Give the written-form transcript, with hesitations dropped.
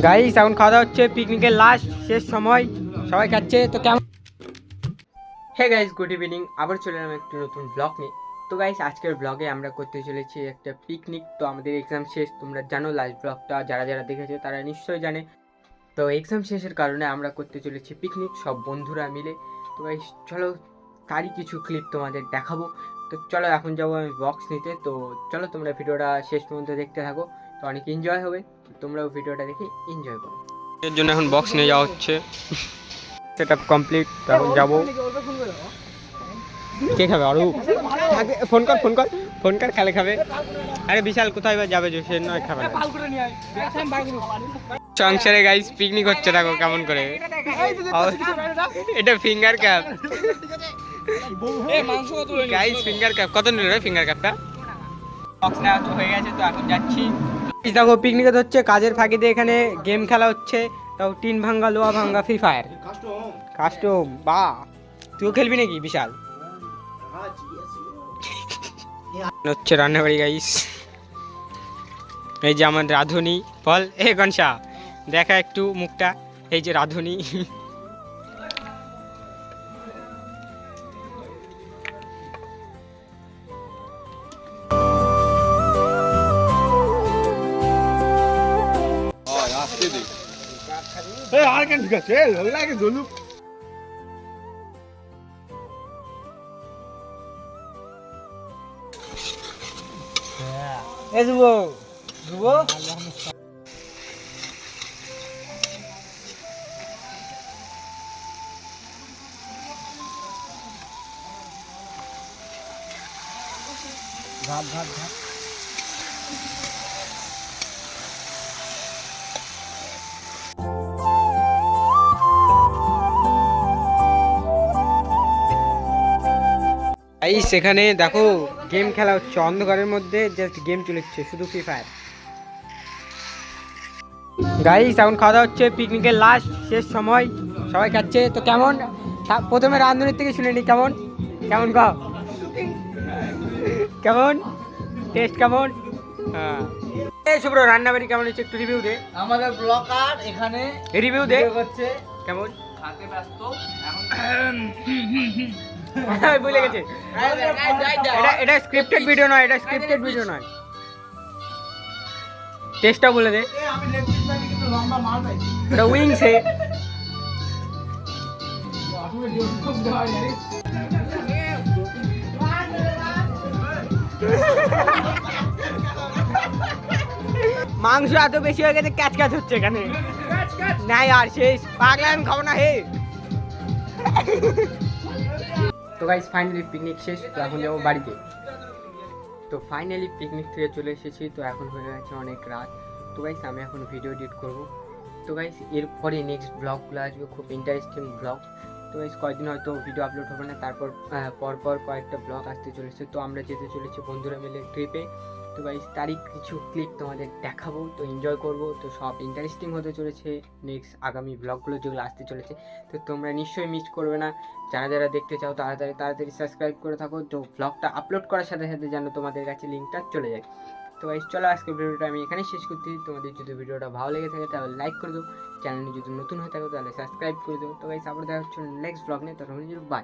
Guys এখন খাওয়া দাওয়া হচ্ছে, পিকনিকের লাস্ট শেষ সময়, সবাই খাচ্ছে। তো কেমন? Hey guys, good evening. আবার চলে এলাম একটু নতুন ব্লগ নিয়ে। তো গাইস আজকের ব্লগে আমরা করতে চলেছি একটা পিকনিক। তো আমাদের এক্সাম শেষ, তোমরা জানো লাস্ট ব্লগটা যারা যারা দেখেছে তারা নিশ্চয়ই জানে। তো এক্সাম শেষের কারণে আমরা করতে চলেছি পিকনিক সব বন্ধুরা মিলে। তো গাইস চলো তারই কিছু ক্লিপ তোমাদের দেখাবো। তো চলো এখন যাবো আমি বক্স নিতে। তো চলো তোমরা ভিডিওটা শেষ পর্যন্ত দেখতে থাকো, তো অনেক এনজয় হবে। তোমরাও ভিডিওটা দেখে এনজয় করো। এর জন্য এখন বক্স নিয়ে যাওয়া হচ্ছে, সেট আপ কমপ্লিট। এখন যাবো। কে খাবে? আরও ফোন কর ফোন কর ফোন কর, খেলে খাবে। আরে বিশাল কোথায় বা যাবে, সে নয় খাবে। সংসারে গাইস পিকনিক হচ্ছে, দেখো কেমন করে। এটা finger cap guys, finger cap কত নিল রে ফিঙ্গার ক্যাপটা? বক্স নেওয়া তো হয়ে গেছে, তো এখন যাচ্ছি। দেখো পিকনিকে হচ্ছে কাজের ফাঁকিতে এখানে গেম খেলা হচ্ছে, তাও টিন ভাঙ্গা, লোহা ভাঙ্গা, ফ্রি ফায়ার কাস্টম। বা তুইও খেলবি নাকি বিশাল? হচ্ছে রান্নাবাড়ি গাইস। এই যে আমার রাঁধুনি, বল এ গনসা দেখা একটু মুখটা। এই যে রাঁধুনি। আর কেন ঠিক আছে লাগে জলু এ যুব যুব ভাত ভাত ভাত। এই সেখানে দেখো গেম খেলা হচ্ছে অন্ধকারের মধ্যে, জাস্ট গেম চলেছে শুধু ফ্রি ফায়ার। গাইস এখন খাওয়া দাওয়া হচ্ছে, পিকনিকের লাস্ট শেষ সময়, সবাই খাচ্ছে। তো কেমন? প্রথমে রাঁধুনির থেকে শুনে নি কেমন কেমন খাও, কেমন টেস্ট কেমন? হ্যাঁ এই শুভ্র, রান্নাবাড়ি কেমন হচ্ছে একটু রিভিউ দে। আমাদের ব্লগার এখানে রিভিউ দে করছে কেমন। খাতে ব্যস্ত এখন ভুলে গেছে। এটা স্ক্রিপ্টেড ভিডিও নয়, এটা স্ক্রিপ্টেড ভিডিও নয়। টেস্টটা বলে দে। আমি লেগ পিস পাইনি কিন্তু লম্বা মাল পাইছি। এটা উইংস হে। মাংস এত বেশি হয়ে গেছে, ক্যাচ ক্যাচ হচ্ছে এখানে। না আর শেষ, পাগলা আমি খাবো না হে। তো গাইস ফাইনালি পিকনিক শেষ, তো এখন যাবো বাড়িতে। তো ফাইনালি পিকনিক থেকে চলে এসেছি, তো এখন হয়ে গেছে অনেক রাত। তো গাইস আমি এখন ভিডিও এডিট করব। তো গাইস এরপরে নেক্সট ব্লগগুলো আসবে, খুব ইন্টারেস্টিং ব্লগ। তো গাইস কয়েকদিন হয়তো ভিডিও আপলোড হবে না, তারপর পরপর কয়েকটা ব্লগ আসতে চলেছে। তো আমরা যেতে চলেছি বন্ধুরা মিলে ট্রিপে। তো গাইস তারই কিছু ক্লিপ তোমাদের দেখাবো, তো এনজয় করবো। তো সব ইন্টারেস্টিং হতে চলেছে নেক্সট আগামী ব্লগগুলো যেগুলো আসতে চলেছে। তো তোমরা নিশ্চয়ই মিস করবে না। যারা যারা দেখতে চাও তাড়াতাড়ি তাড়াতাড়ি সাবস্ক্রাইব করে থাকো, তো ব্লগটা আপলোড করার সাথে সাথে যেন তোমাদের কাছে লিঙ্কটা চলে যায়। তো গাইস চলো আজকের ভিডিওটা আমি এখানেই শেষ করছি। তোমাদের যদি ভিডিওটা ভালো লেগে থাকে তাহলে লাইক করে দাও, চ্যানেলে যদি নতুন হয়ে থাকো তাহলে সাবস্ক্রাইব করে দাও। তো গাইস আবার দেখা হচ্ছে নেক্সট ব্লগ নিয়ে, তখন বাই।